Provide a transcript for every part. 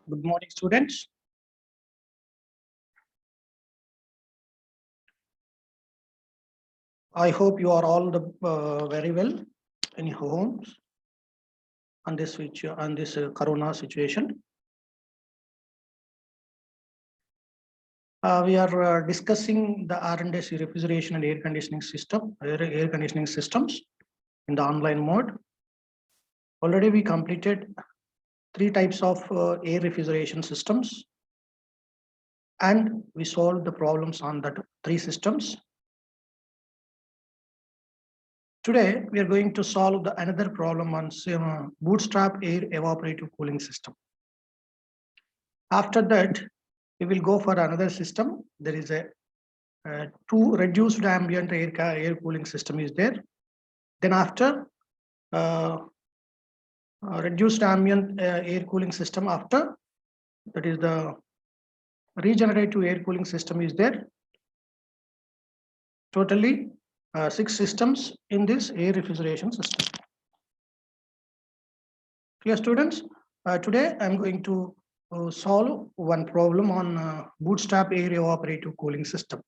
Good morning, students. I hope you are all very well in your homes on this Corona situation. We are discussing the R&S refrigeration and air conditioning systems in the online mode. Already we completed 3 types of air refrigeration systems, and we solved the problems on that 3 systems. Today, we are going to solve another problem on bootstrap air evaporative cooling system. After that, we will go for another system. There is a 2 reduced ambient air cooling system is there. Then after reduced ambient air cooling system, after that is the regenerative air cooling system is there. Totally 6 systems in this air refrigeration system. Clear, students? Today I'm going to solve one problem on bootstrap air evaporative cooling system.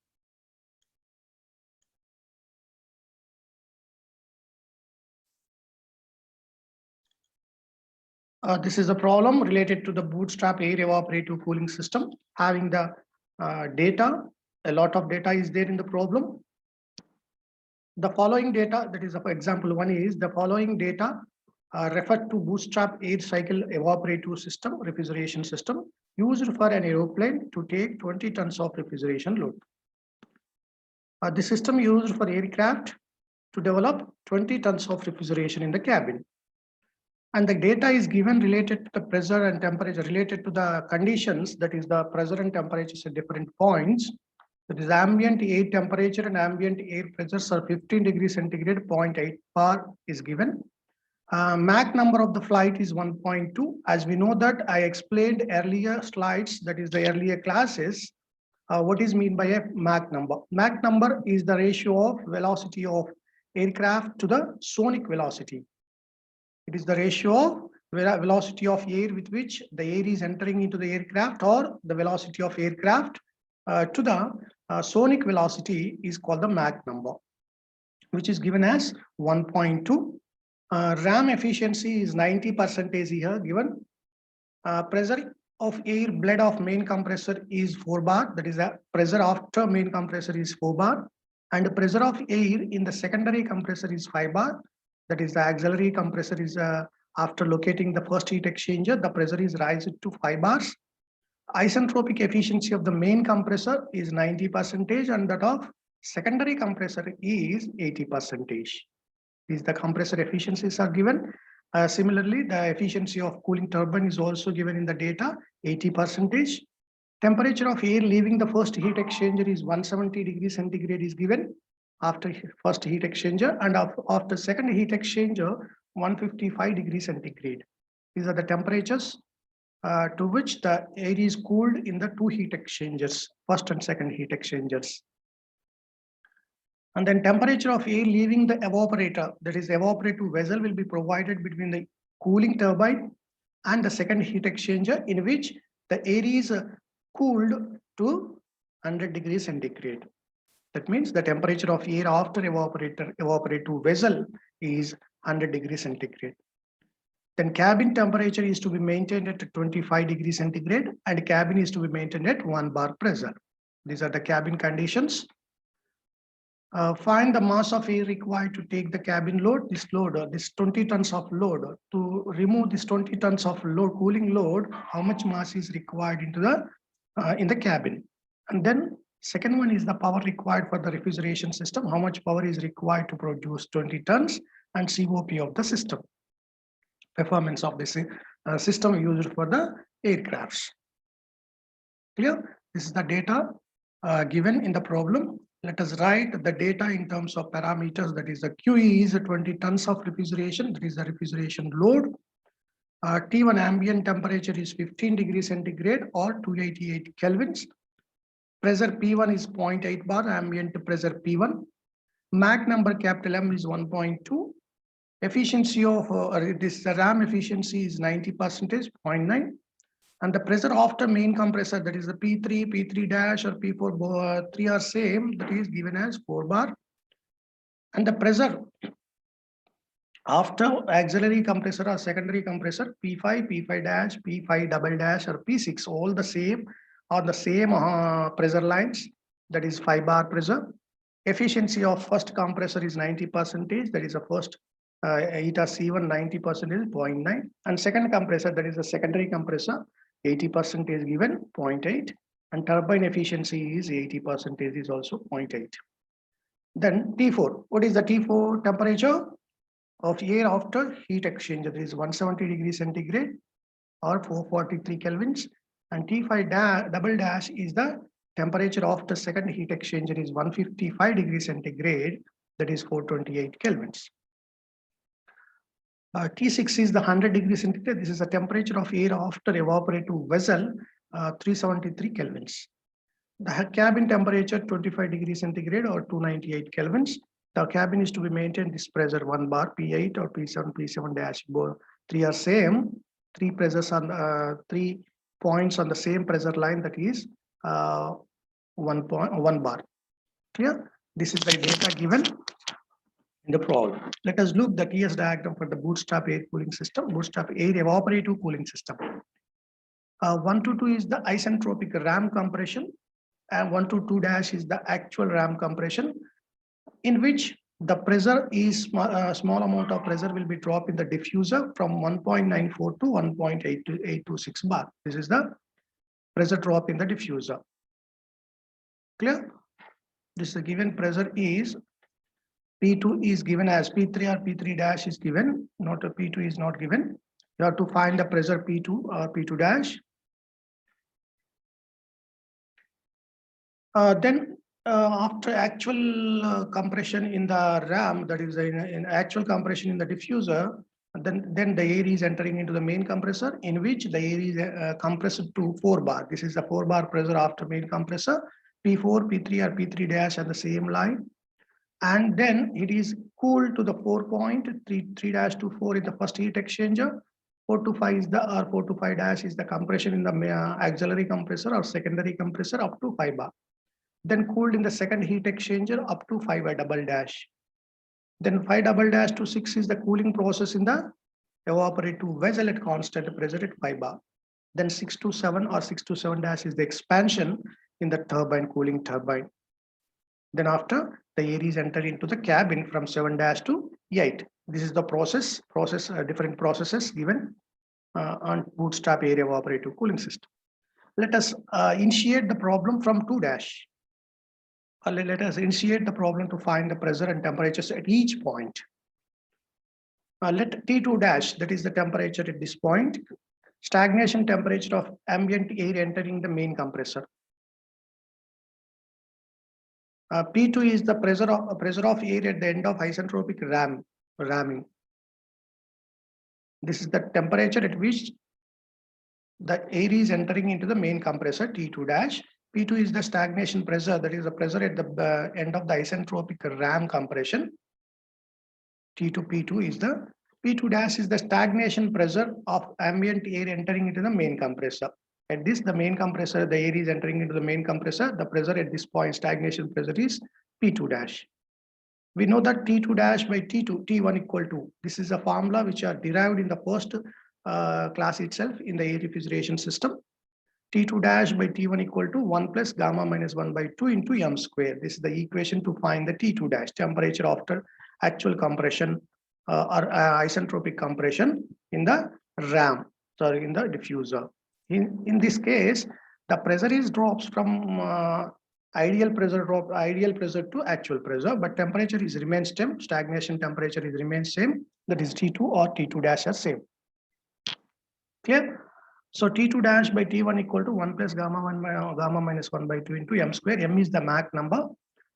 This is a problem related to the bootstrap air evaporative cooling system, having the data. A lot of data is there in the problem. The following data, that is, for example, one is the following data referred to bootstrap air cycle evaporative system, refrigeration system, used for an aeroplane to take 20 tons of refrigeration load. The system used for aircraft to develop 20 tons of refrigeration in the cabin. And the data is given related to the pressure and temperature, related to the conditions, that is the pressure and temperatures at different points. That is ambient air temperature and ambient air pressures are 15 degrees centigrade, 0.8 bar is given. Mach number of the flight is 1.2. As we know that I explained earlier slides, that is the earlier classes, what is mean by a Mach number. Mach number is the ratio of velocity of aircraft to the sonic velocity. It is the ratio of velocity of air with which the air is entering into the aircraft, or the velocity of aircraft to the sonic velocity is called the Mach number, which is given as 1.2. RAM efficiency is 90% here given. Pressure of air bled of main compressor is 4 bar, that is the pressure after main compressor is 4 bar, and the pressure of air in the secondary compressor is 5 bar, that is the auxiliary compressor is after locating the first heat exchanger, the pressure is raised to 5 bars. Isentropic efficiency of the main compressor is 90% and that of secondary compressor is 80%. These the compressor efficiencies are given. Similarly, the efficiency of cooling turbine is also given in the data, 80%. Temperature of air leaving the first heat exchanger is 170 degrees centigrade is given after first heat exchanger, and after second heat exchanger, 155 degrees centigrade. These are the temperatures to which the air is cooled in the 2 heat exchangers, first and second heat exchangers. And then temperature of air leaving the evaporator, that is evaporative vessel, will be provided between the cooling turbine and the second heat exchanger, in which the air is cooled to 100 degrees centigrade. That means the temperature of air after evaporative vessel is 100 degrees centigrade. Then cabin temperature is to be maintained at 25 degrees centigrade and cabin is to be maintained at 1 bar pressure. These are the cabin conditions. Find the mass of air required to take the cabin load, this 20 tons of load. To remove this 20 tons of load, cooling load, how much mass is required into the in the cabin. And then second one is the power required for the refrigeration system, how much power is required to produce 20 tons, and COP of the system, performance of this system used for the aircrafts. Clear? This is the data given in the problem. Let us write the data in terms of parameters. That is the QE is 20 tons of refrigeration. That is the refrigeration load. T1 ambient temperature is 15 degrees centigrade or 288 kelvins. Pressure P1 is 0.8 bar, ambient pressure P1. Mach number capital M is 1.2. Efficiency of this RAM efficiency is 90%, 0.9. And the pressure after main compressor, that is the P3, P3 dash or P4, 3 are same, that is given as 4 bar. And the pressure after auxiliary compressor or secondary compressor, P5, P5 dash, P5 double dash or P6, all the same on the same pressure lines, that is 5 bar pressure. Efficiency of first compressor is 90%, that is the first eta C1 90% is 0.9, and second compressor, that is the secondary compressor, 80% is given 0.8, and turbine efficiency is 80% is also 0.8. Then T4, what is the T4 temperature of air after heat exchanger? That is 170 degrees centigrade or 443 kelvins, and T5 double dash is the temperature of the second heat exchanger is 155 degrees centigrade, that is 428 kelvins. T6 is the 100 degrees centigrade. This is the temperature of air after evaporative vessel, 373 kelvins. The cabin temperature 25 degrees centigrade or 298 kelvins. The cabin is to be maintained this pressure 1 bar, P8 or P7, P7 dash, both 3 are same. 3 pressures on 3 points on the same pressure line, that is 1 bar. Clear? This is the data given in the problem. Let us look the TS diagram for the bootstrap air cooling system, bootstrap air evaporative cooling system. 1 to 2 is the isentropic ram compression, and 1 to 2 dash is the actual ram compression, in which the pressure is small amount of pressure will be dropped in the diffuser from 1.94 to 1.826 bar. This is the pressure drop in the diffuser. Clear? This is given pressure is P2 is given as P3 or P3 dash is given, not a P2 is not given. You have to find the pressure P2 or P2 dash. Then after actual compression in the ram, that is in actual compression in the diffuser, then the air is entering into the main compressor, in which the air is compressed to 4 bar. This is the 4 bar pressure after main compressor. P4, P3 or P3 dash at the same line. And then it is cooled to the 4.3 dash to 4 in the first heat exchanger. 4 to 5 is the, or 4 to 5 dash is the compression in the auxiliary compressor or secondary compressor up to 5 bar. Then cooled in the second heat exchanger up to 5 double dash. Then 5 double dash to 6 is the cooling process in the evaporative vessel at constant pressure at 5 bar. Then 6 to 7 or 6 to 7 dash is the expansion in the turbine, cooling turbine. Then after, the air is entered into the cabin from 7 dash to 8. This is the process different processes given on bootstrap air evaporative cooling system. Let us initiate the problem from 2 dash. Let us initiate the problem to find the pressure and temperatures at each point. Let T2 dash, that is the temperature at this point, stagnation temperature of ambient air entering the main compressor. P2 is the pressure of air at the end of isentropic ramming. This is the temperature at which the air is entering into the main compressor, T2 dash. P2 is the stagnation pressure, that is the pressure at the end of the isentropic ram compression. T2 P2 is the P2 dash is the stagnation pressure of ambient air entering into the main compressor. At this, the main compressor, the air is entering into the main compressor. The pressure at this point, stagnation pressure is P2 dash. We know that T2 dash by T2, T1 equal to. This is a formula which are derived in the first class itself in the air refrigeration system. T2 dash by T1 equal to 1 plus gamma minus 1 by 2 into m square. This is the equation to find the T2 dash, temperature after actual compression or isentropic compression in the ram, sorry, in the diffuser. In this case, the pressure is drops from ideal pressure to actual pressure, but temperature is remains same. Stagnation temperature is remains same. That is T2 or T2 dash are same. Clear? So T2 dash by T1 equal to 1 plus gamma 1 by gamma minus 1 by 2 into m square. M is the Mach number.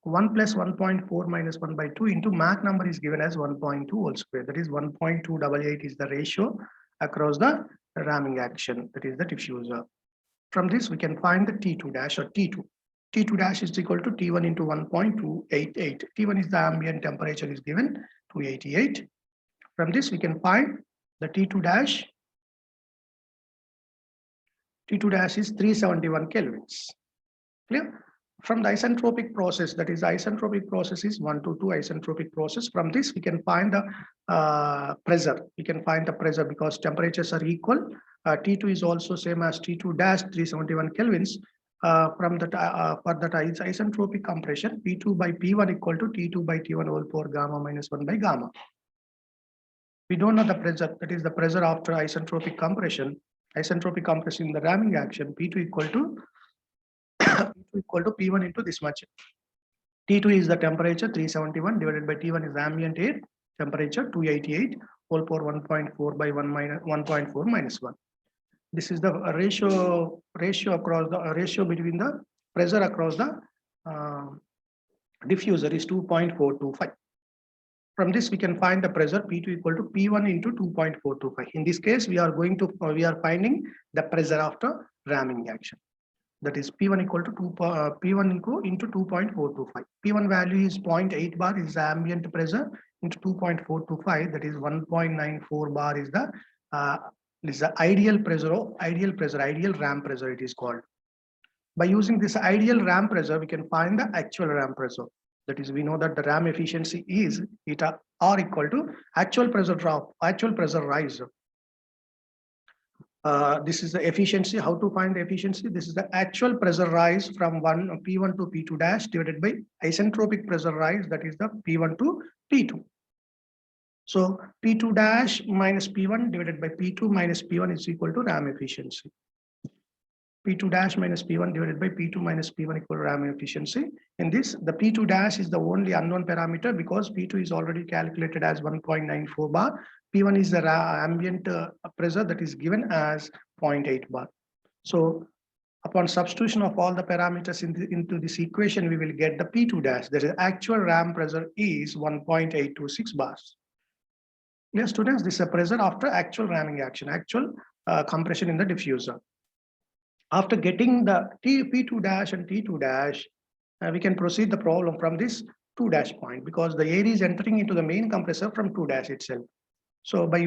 1 plus 1.4 minus 1 by 2 into Mach number is given as 1.2 whole square. That is 1.288 is the ratio across the ramming action. That is the diffuser. From this, we can find the T2 dash or T2. T2 dash is equal to T1 into 1.288. T1 is the ambient temperature is given 288. From this, we can find the T2 dash T2 dash is 371 kelvins. Clear? From the isentropic process, that is the isentropic process is 1 to 2 isentropic process. From this, we can find the pressure. We can find the pressure because temperatures are equal. T2 is also same as T2 dash 371 kelvins. For that isentropic compression, P2 by P1 equal to T2 by T1 whole power gamma minus 1 by gamma. We don't know the pressure, that is the pressure after isentropic compression. Isentropic compression in the ramming action, P2 equal to P1 into this much. T2 is the temperature 371 divided by T1 is ambient air temperature 288 whole power 1.4 by 1.4 minus 1. This is the ratio across the ratio between the pressure across the diffuser is 2.425. From this we can find the pressure P2 equal to P1 into 2.425. In this case we are finding the pressure after ramming action. That is P1 equal to P1 into 2.425. P1 value is 0.8 bar is the ambient pressure into 2.425, that is 1.94 bar is the ideal ram pressure it is called. By using this ideal ram pressure, we can find the actual ram pressure. That is, we know that the ram efficiency is eta R equal to actual pressure drop, actual pressure rise. This is the efficiency. How to find the efficiency? This is the actual pressure rise from P1 to P2 dash divided by isentropic pressure rise, that is the P1 to P2. So P2 dash minus P1 divided by P2 minus P1 is equal to ram efficiency. P2 dash minus P1 divided by P2 minus P1 equal to ram efficiency. In this, the P2 dash is the only unknown parameter because P2 is already calculated as 1.94 bar. P1 is the ambient pressure that is given as 0.8 bar. So upon substitution of all the parameters into this equation, we will get the P2 dash. That is actual ram pressure is 1.826 bars. Yes, students, this is a pressure after actual ramming action, actual compression in the diffuser. After getting the P2 dash and T2 dash, we can proceed the problem from this 2 dash point because the air is entering into the main compressor from 2 dash itself. So by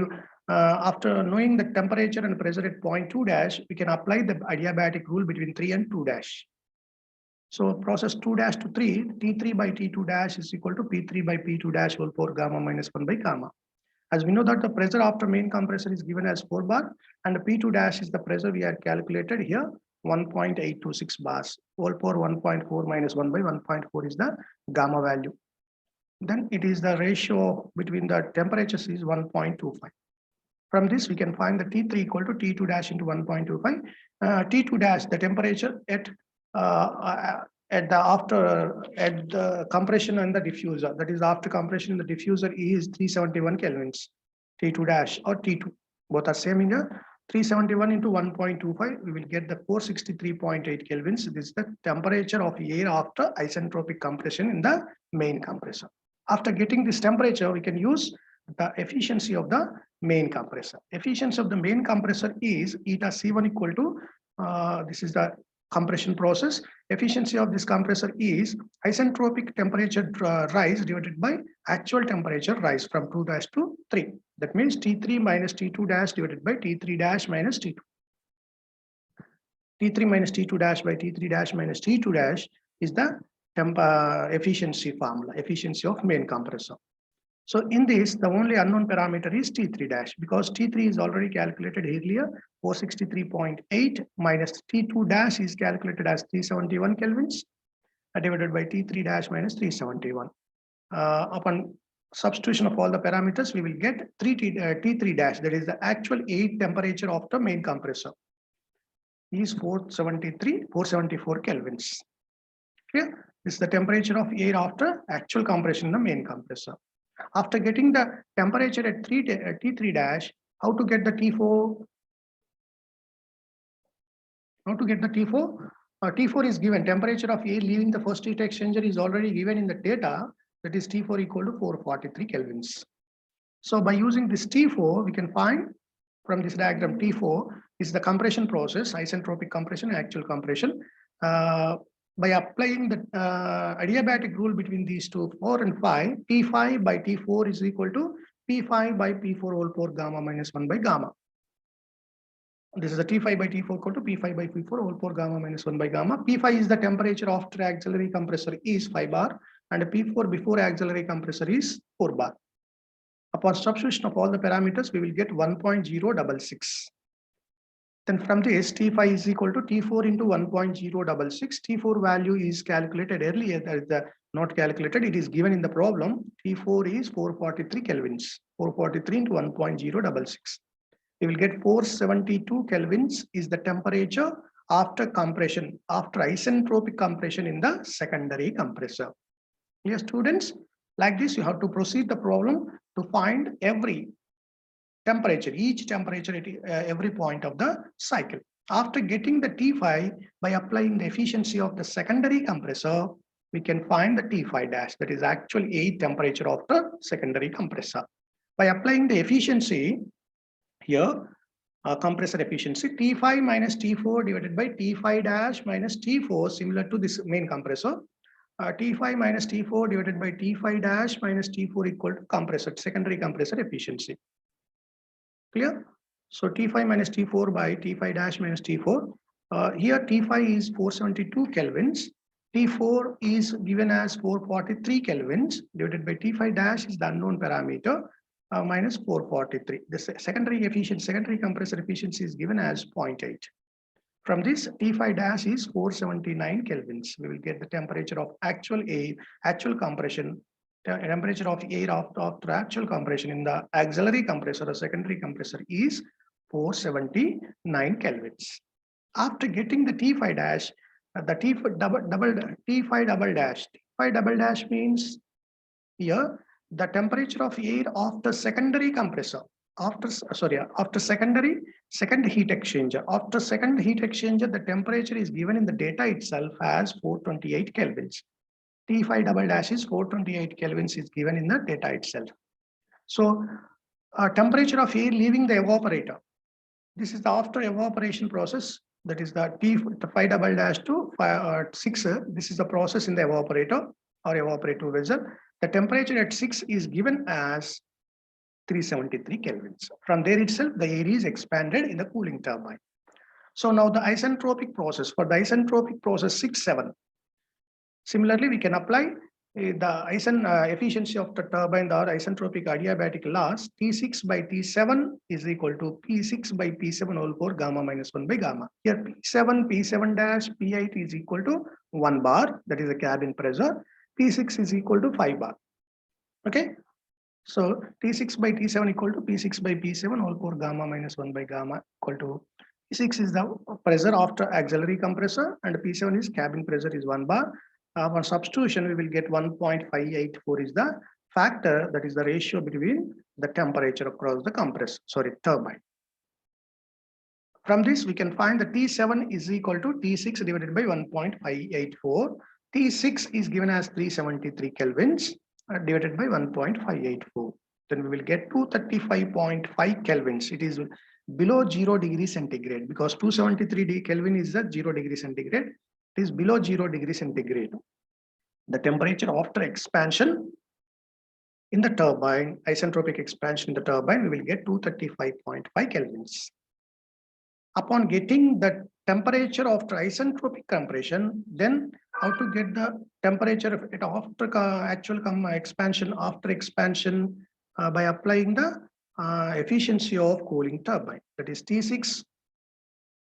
after knowing the temperature and pressure at point 2 dash, we can apply the adiabatic rule between 3 and 2 dash. So process 2 dash to 3, T3 by T2 dash is equal to P3 by P2 dash whole power gamma minus 1 by gamma. As we know that the pressure after main compressor is given as 4 bar and the P2 dash is the pressure we had calculated here 1.826 bars. Whole power 1.4 minus 1 by 1.4 is the gamma value. Then it is the ratio between the temperatures is 1.25. From this we can find the T3 equal to T2 dash into 1.25. T2 dash, the temperature at the compression and the diffuser, that is after compression in the diffuser is 371 kelvins. T2 dash or T2 both are same here. 371 into 1.25 we will get the 463.8 kelvins. This is the temperature of air after isentropic compression in the main compressor. After getting this temperature we can use the efficiency of the main compressor. Efficiency of the main compressor is eta C1 equal to this is the compression process. Efficiency of this compressor is isentropic temperature rise divided by actual temperature rise from 2 dash to 3. That means T3 minus T2 dash divided by T3 dash minus T2. T3 minus T2 dash by T3 dash minus T2 dash is the efficiency formula, efficiency of main compressor. So in this, the only unknown parameter is T3 dash because T3 is already calculated earlier, 463.8 minus T2 dash is calculated as 371 kelvins divided by T3 dash minus 371. Upon substitution of all the parameters, we will get T3 dash, that is the actual air temperature of the main compressor is 474 kelvins. Clear? This is the temperature of air after actual compression in the main compressor. After getting the temperature at T3 dash, how to get the T4? How to get the T4? T4 is given. Temperature of air leaving the first heat exchanger is already given in the data. That is T4 equal to 443 kelvins. So by using this T4, we can find from this diagram T4 is the compression process, isentropic compression, actual compression. By applying the adiabatic rule between these two, 4 and 5, P5 by T4 is equal to P5 by P4 whole power gamma minus 1 by gamma. This is the T5 by T4 equal to P5 by P4 whole 4 gamma minus 1 by gamma. P5 is the temperature after auxiliary compressor is 5 bar and P4 before auxiliary compressor is 4 bar. Upon substitution of all the parameters, we will get 1.066. Then from this, T5 is equal to T4 into 1.066. T4 value is calculated earlier, that is not calculated, it is given in the problem. T4 is 443 kelvins, 443 into 1.066. We will get 472 kelvins is the temperature after compression, after isentropic compression in the secondary compressor. Clear, students? Like this, you have to proceed the problem to find every temperature, each temperature at every point of the cycle. After getting the T5 by applying the efficiency of the secondary compressor, we can find the T5 dash, that is actually a temperature of the secondary compressor. By applying the efficiency here, compressor efficiency, T5 minus T4 divided by T5 dash minus T4, similar to this main compressor. T5 minus T4 divided by T5 dash minus T4 equal to compressor, secondary compressor efficiency. Clear? So T5 minus T4 by T5 dash minus T4. Here T5 is 472 kelvins. T4 is given as 443 kelvins divided by T5 dash is the unknown parameter minus 443. The secondary efficiency, secondary compressor efficiency is given as 0.8. From this, T5 dash is 479 kelvins. We will get the temperature of actual air, actual compression, temperature of air after actual compression in the auxiliary compressor or secondary compressor is 479 kelvins. After getting the T5 dash, the T5 double dash means here the temperature of air after secondary compressor, after second heat exchanger. After second heat exchanger, the temperature is given in the data itself as 428 kelvins. T5 double dash is 428 kelvins is given in the data itself. So temperature of air leaving the evaporator. This is the after evaporation process. That is the T5 double dash to 6. This is the process in the evaporator or evaporative vessel. The temperature at 6 is given as 373 kelvins. From there itself, the air is expanded in the cooling turbine. So now the isentropic process, for the isentropic process 6-7. Similarly, we can apply the efficiency of the turbine or isentropic adiabatic laws. T6 by T7 is equal to P6 by P7 whole 4 gamma minus 1 by gamma. Here P7 dash P8 is equal to 1 bar, that is the cabin pressure. P6 is equal to 5 bar. Okay. So T6 by T7 equal to P6 by P7 whole 4 gamma minus 1 by gamma equal to P6 is the pressure after auxiliary compressor and P7 is cabin pressure is 1 bar. On substitution, we will get 1.584 is the factor, that is the ratio between the temperature across the compressor, turbine. From this, we can find the T7 is equal to T6 divided by 1.584. T6 is given as 373 kelvins divided by 1.584. Then we will get 235.5 kelvins. It is below 0 degree centigrade because 273 Kelvin is the 0 degree centigrade. It is below 0 degree centigrade. The temperature after expansion in the turbine, isentropic expansion in the turbine, we will get 235.5 kelvins. Upon getting the temperature after isentropic compression, then how to get the temperature after actual expansion, after expansion by applying the efficiency of cooling turbine. That is T6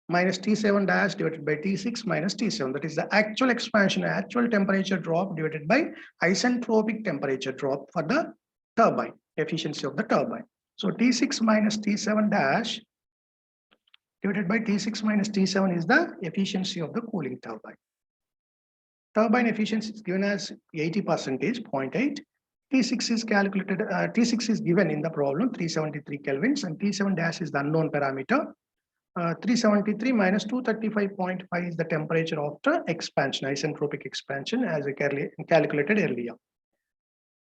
minus T7 dash divided by T6 minus T7. That is the actual expansion, actual temperature drop divided by isentropic temperature drop for the turbine, efficiency of the turbine. So T6 minus T7 dash divided by T6 minus T7 is the efficiency of the cooling turbine. Turbine efficiency is given as 80%, 0.8. T6 is calculated, T6 is given in the problem, 373 kelvins, and T7 dash is the unknown parameter. 373 minus 235.5 is the temperature after expansion, isentropic expansion, as I calculated earlier.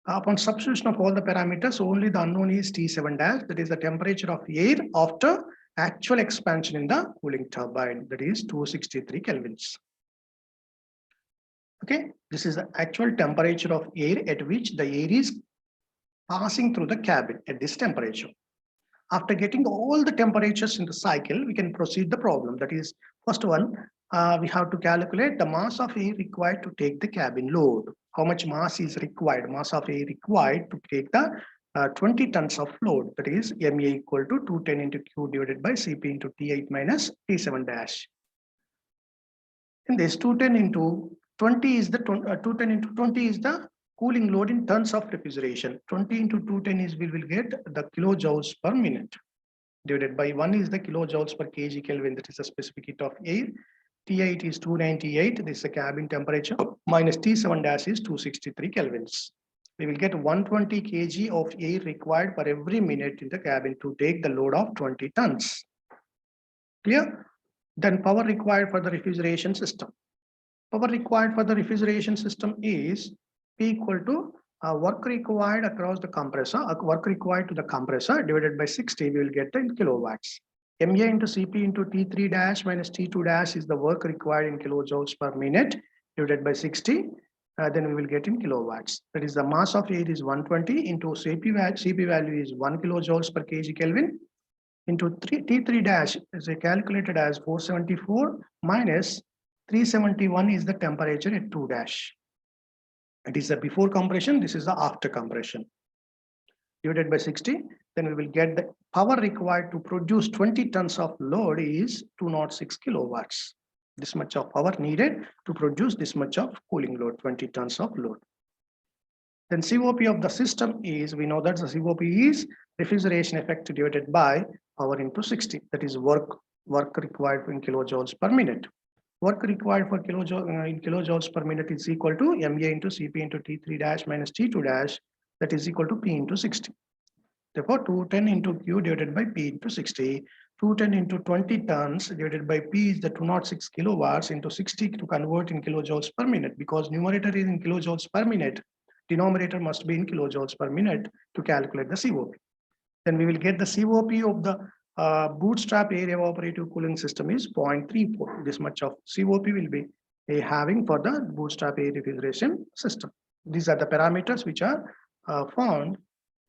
Upon substitution of all the parameters, only the unknown is T7 dash, that is the temperature of air after actual expansion in the cooling turbine, that is 263 kelvins. Okay, this is the actual temperature of air at which the air is passing through the cabin at this temperature. After getting all the temperatures in the cycle, we can proceed the problem. That is, first one, we have to calculate the mass of air required to take the cabin load. How much mass is required? Mass of air required to take the 20 tons of load. That is MA equal to 210 into Q divided by Cp into T8 minus T7 dash. In this 210 into 20 is the 210 into 20 is the cooling load in tons of refrigeration. 20 into 210 is we will get the kilojoules per minute. Divided by 1 is the kilojoules per kg Kelvin. That is the specific heat of air. T8 is 298. This is the cabin temperature. Minus T7 dash is 263 kelvins. We will get 120 kg of air required per every minute in the cabin to take the load of 20 tons. Clear? Then power required for the refrigeration system. Power required for the refrigeration system is P equal to work required across the compressor, work required to the compressor divided by 60, we will get in kilowatts. MA into Cp into T3 dash minus T2 dash is the work required in kilojoules per minute divided by 60. Then we will get in kilowatts. That is the mass of air is 120 into Cp value is 1 kilojoules per kg Kelvin into T3 dash is calculated as 474 minus 371 is the temperature at 2 dash. It is the before compression, this is the after compression. Divided by 60, then we will get the power required to produce 20 tons of load is 206 kilowatts. This much of power needed to produce this much of cooling load, 20 tons of load. Then COP of the system is, we know that the COP is refrigeration effect divided by power into 60. That is work required in kilojoules per minute. Work required for in kilojoules per minute is equal to MA into Cp into T3 dash minus T2 dash. That is equal to P into 60. Therefore, 210 into Q divided by P into 60. 210 into 20 tons divided by P is the 206 kilowatts into 60 to convert in kilojoules per minute, because numerator is in kilojoules per minute. Denominator must be in kilojoules per minute to calculate the COP. Then we will get the COP of the bootstrap air evaporative cooling system is 0.34. This much of COP will be having for the bootstrap air refrigeration system. These are the parameters which are found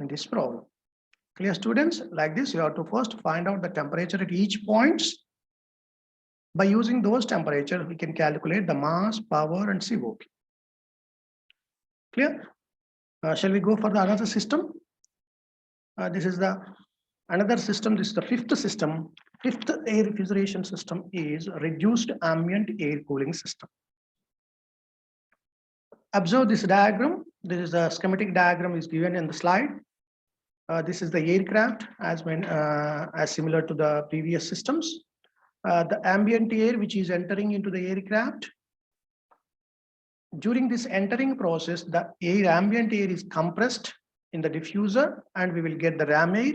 in this problem. Clear, students? Like this, you have to first find out the temperature at each points. By using those temperatures, we can calculate the mass, power, and COP. Clear? Shall we go for the another system? This is the another system. This is the fifth system. Fifth air refrigeration system is reduced ambient air cooling system. Observe this diagram. This is a schematic diagram is given in the slide. This is the aircraft as similar to the previous systems. The ambient air which is entering into the aircraft. During this entering process, the ambient air is compressed in the diffuser and we will get the ram air.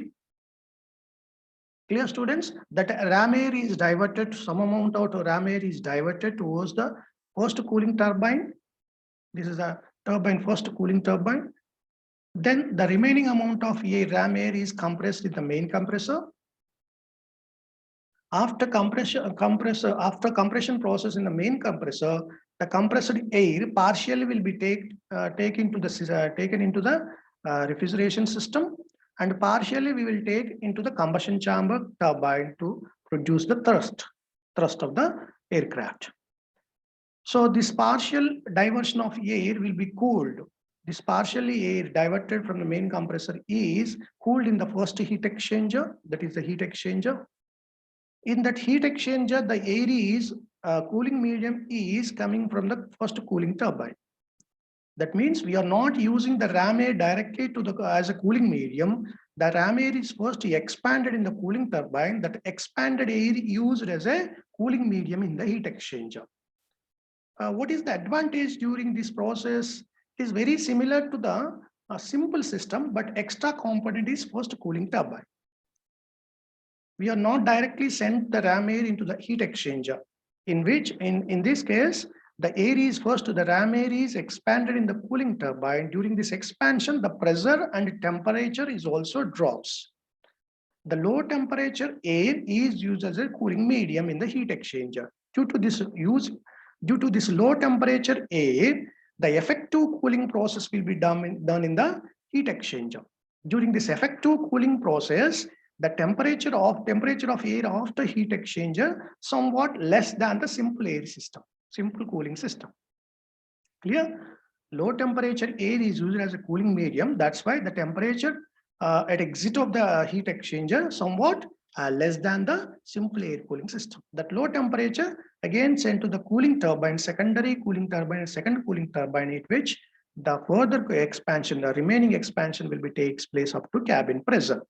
Clear, students? That ram air is diverted, some amount of ram air is diverted towards the first cooling turbine. This is a turbine, first cooling turbine. Then the remaining amount of ram air is compressed in the main compressor. After compression process in the main compressor, the compressed air partially will be taken into the refrigeration system, and partially we will take into the combustion chamber turbine to produce the thrust of the aircraft. So this partial diversion of air will be cooled. This partially air diverted from the main compressor is cooled in the first heat exchanger, that is the heat exchanger. In that heat exchanger, the air is cooling medium is coming from the first cooling turbine. That means we are not using the ram air directly to as a cooling medium. The ram air is first expanded in the cooling turbine. That expanded air used as a cooling medium in the heat exchanger. What is the advantage during this process? It is very similar to the simple system, but extra component is first cooling turbine. We are not directly sent the ram air into the heat exchanger, in which in this case, the air is first, the ram air is expanded in the cooling turbine. During this expansion, the pressure and temperature is also drops. The low temperature air is used as a cooling medium in the heat exchanger. Due to this low temperature air, the effective cooling process will be done in the heat exchanger. During this effective cooling process, the temperature of air after heat exchanger somewhat less than the simple air system, simple cooling system. Clear? Low temperature air is used as a cooling medium. That's why the temperature at exit of the heat exchanger somewhat less than the simple air cooling system. That low temperature again sent to the cooling turbine, secondary cooling turbine, and second cooling turbine, at which the further expansion, the remaining expansion will be takes place up to cabin pressure.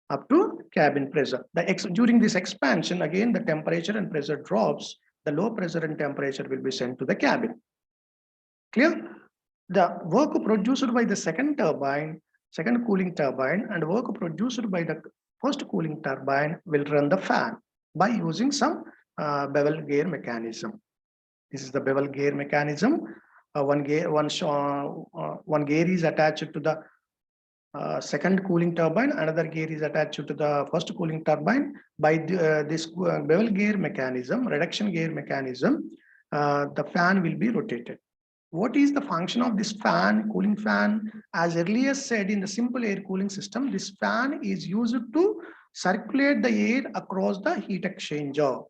Up to cabin pressure. During this expansion, again, the temperature and pressure drops. The low pressure and temperature will be sent to the cabin. Clear? The work produced by the second turbine, second cooling turbine, and work produced by the first cooling turbine will run the fan by using some bevel gear mechanism. This is the bevel gear mechanism. One gear is attached to the second cooling turbine, another gear is attached to the first cooling turbine. By this bevel gear mechanism, reduction gear mechanism, the fan will be rotated. What is the function of this fan, cooling fan? As earlier said, in the simple air cooling system, this fan is used to circulate the air across the heat exchanger.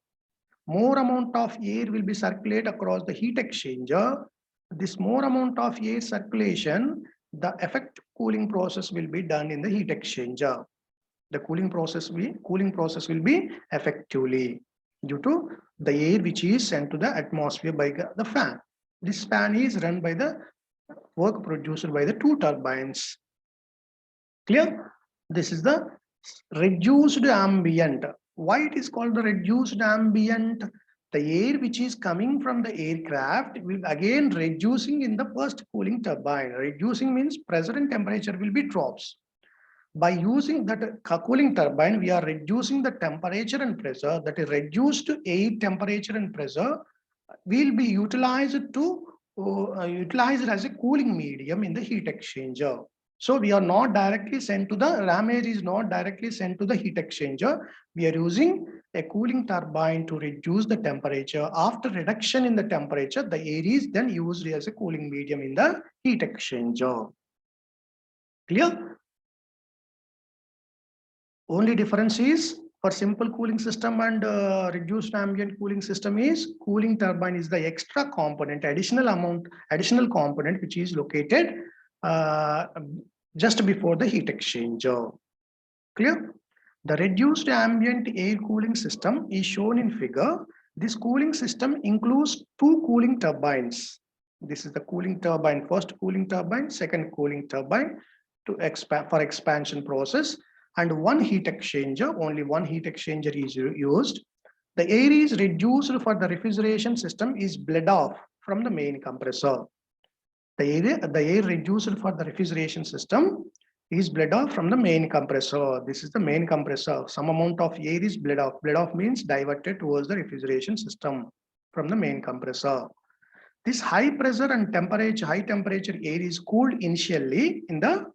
More amount of air will be circulated across the heat exchanger. This more amount of air circulation, the effective cooling process will be done in the heat exchanger. The cooling process will be effectively due to the air which is sent to the atmosphere by the fan. This fan is run by the work produced by the two turbines. Clear? This is the reduced ambient. Why it is called the reduced ambient? The air which is coming from the aircraft will again reducing in the first cooling turbine. Reducing means pressure and temperature will be drops. By using that cooling turbine, we are reducing the temperature and pressure. That is reduced air temperature and pressure will be utilized to utilized as a cooling medium in the heat exchanger. So we are not directly sent to the ram air is not directly sent to the heat exchanger. We are using a cooling turbine to reduce the temperature. After reduction in the temperature, the air is then used as a cooling medium in the heat exchanger. Clear? Only difference is for simple cooling system and reduced ambient cooling system is cooling turbine is the extra component, additional component which is located just before the heat exchanger. Clear? The reduced ambient air cooling system is shown in figure. This cooling system includes two cooling turbines. This is the cooling turbine, first cooling turbine, second cooling turbine to expand for expansion process, and one heat exchanger, only one heat exchanger is used. The air is reduced for the refrigeration system is bled off from the main compressor. The air reduced for the refrigeration system is bled off from the main compressor. This is the main compressor. Some amount of air is bled off. Bled off means diverted towards the refrigeration system from the main compressor. This high pressure and temperature, high temperature air is cooled initially in the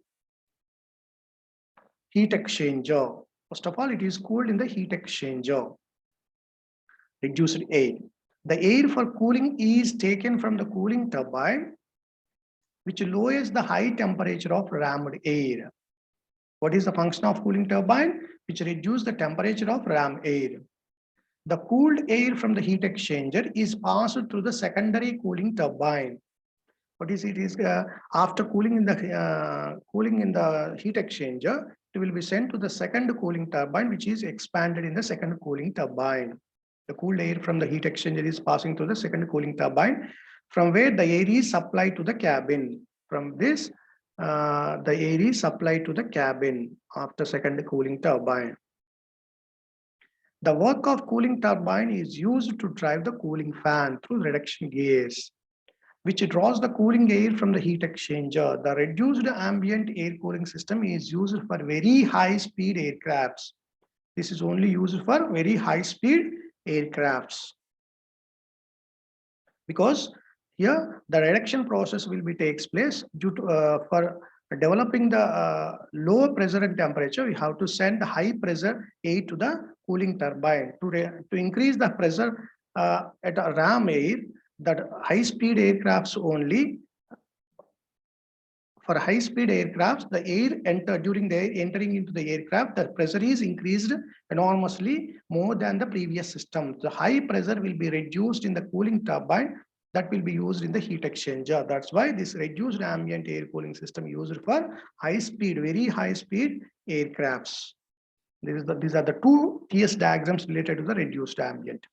heat exchanger. First of all, it is cooled in the heat exchanger. Reduced air. The air for cooling is taken from the cooling turbine, which lowers the high temperature of rammed air. What is the function of cooling turbine? Which reduces the temperature of ram air. The cooled air from the heat exchanger is passed through the secondary cooling turbine. What is it? Is after cooling in the heat exchanger, it will be sent to the second cooling turbine, which is expanded in the second cooling turbine. The cooled air from the heat exchanger is passing through the second cooling turbine, from where the air is supplied to the cabin. From this, the air is supplied to the cabin after second cooling turbine. The work of cooling turbine is used to drive the cooling fan through reduction gears, which draws the cooling air from the heat exchanger. The reduced ambient air cooling system is used for very high speed aircrafts. This is only used for very high speed aircrafts. Because here the reduction process will be takes place due to for developing the low pressure and temperature, we have to send the high pressure air to the cooling turbine to increase the pressure at a ram air. That high speed aircrafts only For high-speed aircrafts, the air entering into the aircraft, the pressure is increased enormously more than the previous system. The high pressure will be reduced in the cooling turbine that will be used in the heat exchanger. That's why this reduced ambient air cooling system used for high-speed, very high-speed aircrafts. These are the two TS diagrams related to the reduced ambient.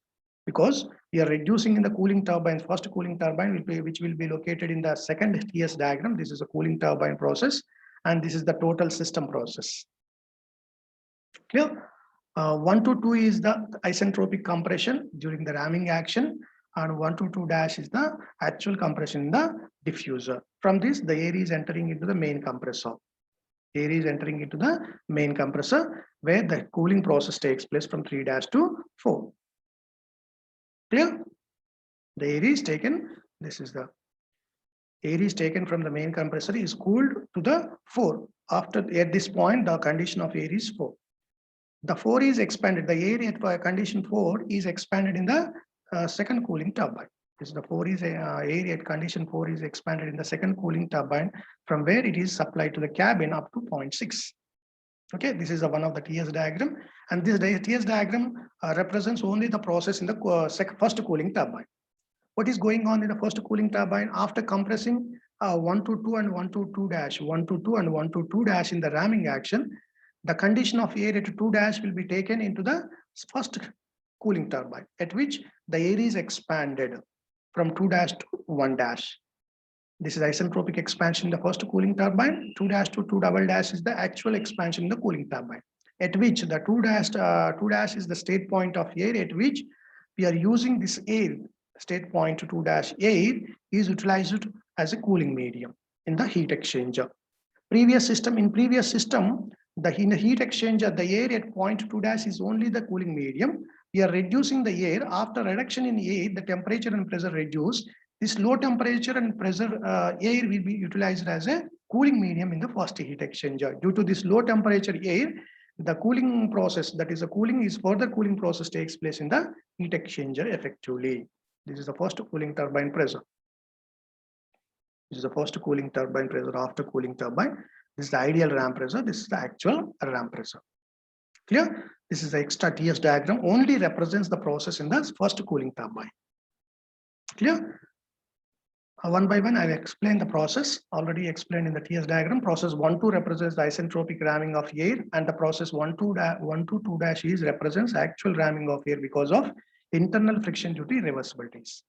Because we are reducing in the cooling turbine, first cooling turbine which will be located in the second TS diagram. This is a cooling turbine process, and this is the total system process. Clear? 1 to 2 is the isentropic compression during the ramming action, and 1 to 2 dash is the actual compression in the diffuser. From this, the air is entering into the main compressor. Air is entering into the main compressor where the cooling process takes place from 3 dash to 4. Clear? The air is taken, this is the air is taken from the main compressor, is cooled to the 4. At this point, the condition of air is 4. The 4 is expanded, the air at condition 4 is expanded in the second cooling turbine. This is the 4 is air at condition 4 is expanded in the second cooling turbine from where it is supplied to the cabin up to 0.6. Okay, this is one of the TS diagram, and this TS diagram represents only the process in the first cooling turbine. What is going on in the first cooling turbine after compressing 1 to 2 and 1 to 2 dash, 1 to 2 and 1 to 2 dash in the ramming action, the condition of air at 2 dash will be taken into the first cooling turbine, at which the air is expanded from 2 dash to 1 dash. This is isentropic expansion in the first cooling turbine. 2 dash to 2 double dash is the actual expansion in the cooling turbine, at which the 2 dash is the state point of air at which we are using this air. State point to 2 dash air is utilized as a cooling medium in the heat exchanger. In previous system, in the heat exchanger, the air at point 2 dash is only the cooling medium. We are reducing the air. After reduction in air, the temperature and pressure reduce. This low temperature and pressure air will be utilized as a cooling medium in the first heat exchanger. Due to this low temperature air, the cooling process, that is further cooling process takes place in the heat exchanger effectively. This is the first cooling turbine pressure. This is the first cooling turbine pressure after cooling turbine. This is the ideal ram pressure. This is the actual ram pressure. Clear? This is the extra TS diagram, only represents the process in the first cooling turbine. Clear? One by one, I will explain the process already explained in the TS diagram. Process 1-2 represents the isentropic ramming of air, and the process 1-2 dash is represents actual ramming of air because of internal friction due to reversibilities.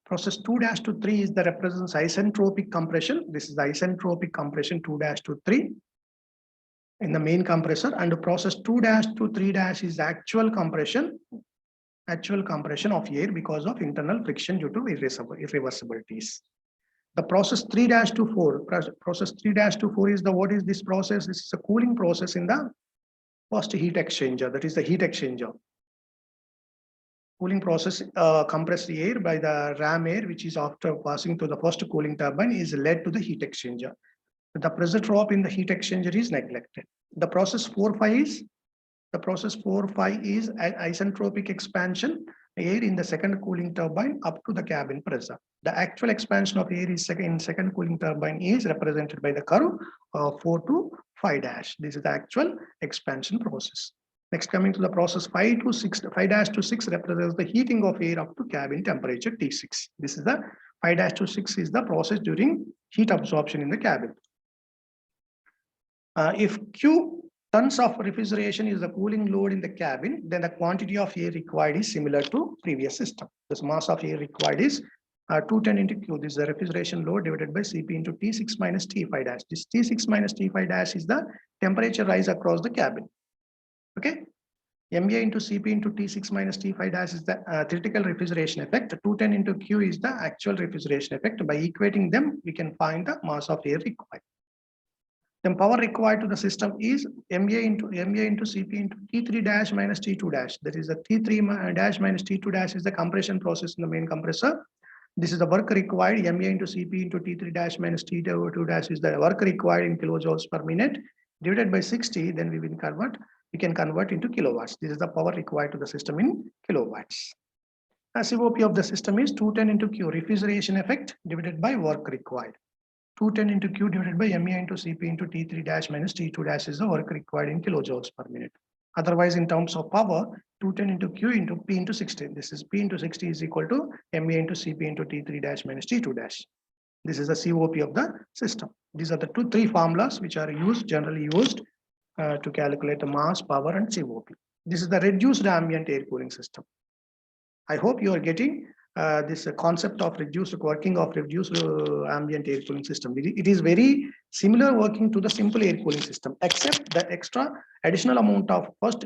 Process 2-3 is the represents isentropic compression. This is the isentropic compression 2-3 in the main compressor, and the process 2-3 is actual compression of air because of internal friction due to irreversibilities. The process 3-4, process 3-4 is what is this process? This is a cooling process in the first heat exchanger, that is the heat exchanger. Cooling process compressed air by the ram air, which is after passing to the first cooling turbine, is led to the heat exchanger. The pressure drop in the heat exchanger is neglected. The process 4-5 is isentropic expansion air in the second cooling turbine up to the cabin pressure. The actual expansion of air is in second cooling turbine is represented by the curve 4-5 dash. This is the actual expansion process. Next, coming to the process 5-6 represents the heating of air up to cabin temperature T6. This is the 5-6 is the process during heat absorption in the cabin. If Q tons of refrigeration is the cooling load in the cabin, then the quantity of air required is similar to previous system. This mass of air required is 210 into Q. This is the refrigeration load divided by Cp into T6 minus T5 dash. This T6 minus T5 dash is the temperature rise across the cabin. Okay. MA into Cp into T6 minus T5 dash is the theoretical refrigeration effect. 210 into Q is the actual refrigeration effect. By equating them, we can find the mass of air required. Then power required to the system is MA into Cp into T3 dash minus T2 dash. That is the T3 dash minus T2 dash is the compression process in the main compressor. This is the work required. MA into Cp into T3 dash minus T2 dash is the work required in kilojoules per minute divided by 60. Then we can convert into kilowatts. This is the power required to the system in kilowatts. COP of the system is 210 into Q, refrigeration effect divided by work required. 210 into Q divided by ME into Cp into T3 dash minus T2 dash is the work required in kilojoules per minute. Otherwise, in terms of power, 210 into Q into P into 60. This is P into 60 is equal to ME into Cp into T3 dash minus T2 dash. This is the COP of the system. These are the three formulas which are generally used to calculate the mass, power, and COP. This is the reduced ambient air cooling system. I hope you are getting this concept of reduced working of reduced ambient air cooling system. It is very similar working to the simple air cooling system, except the extra additional amount of first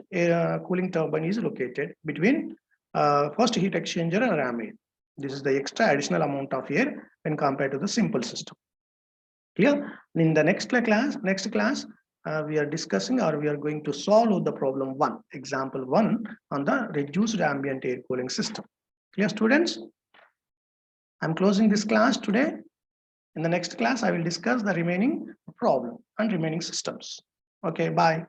cooling turbine is located between first heat exchanger and ram air. This is the extra additional amount of air when compared to the simple system. Clear? In the next class, we are discussing, or we are going to solve the problem 1, example 1 on the reduced ambient air cooling system. Clear, students? I'm closing this class today. In the next class, I will discuss the remaining problem and remaining systems. Okay, bye.